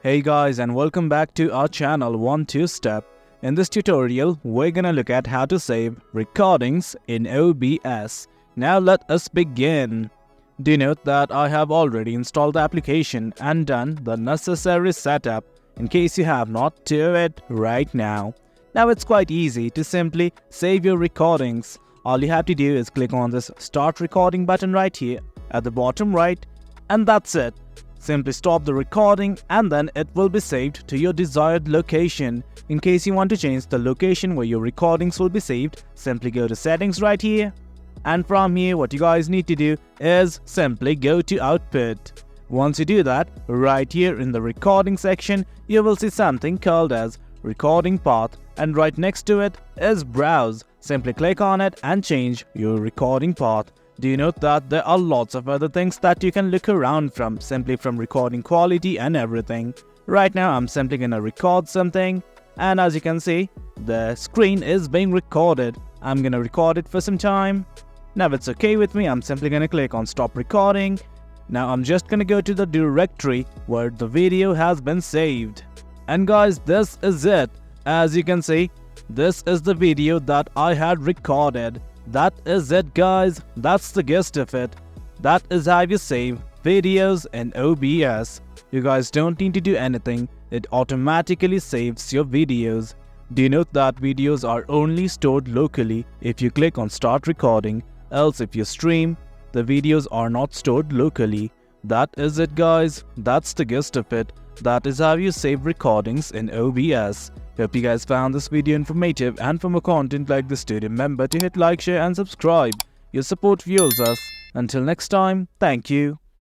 Hey guys, and welcome back to our channel 1-2-Step. In this tutorial, we're gonna look at how to save recordings in OBS. Now let us begin. Do note that I have already installed the application and done the necessary setup. In case you have not, do it right now. Now it's quite easy to simply save your recordings. All you have to do is click on this Start Recording button right here at the bottom right, and that's it. Simply stop the recording and then it will be saved to your desired location. In case you want to change the location where your recordings will be saved, simply go to settings right here. And from here, what you guys need to do is simply go to output. Once you do that, right here in the recording section, you will see something called as recording path, and right next to it is browse. Simply click on it and change your recording path. Do you note that there are lots of other things that you can look around from, simply from recording quality and everything. Right now I'm simply gonna record something, and as you can see, the screen is being recorded. I'm gonna record it for some time. Now it's okay with me, I'm simply gonna click on stop recording. Now I'm just gonna go to the directory where the video has been saved. And guys, this is it. As you can see, this is the video that I had recorded. That is it guys, that's the gist of it. That is how you save videos in OBS. You guys don't need to do anything, it automatically saves your videos. Do you note that videos are only stored locally if you click on start recording, else if you stream, the videos are not stored locally. That is it guys, that's the gist of it. That is how you save recordings in OBS. Hope you guys found this video informative, and for more content like this, do remember to hit like, share and subscribe. Your support fuels us. Until next time, thank you.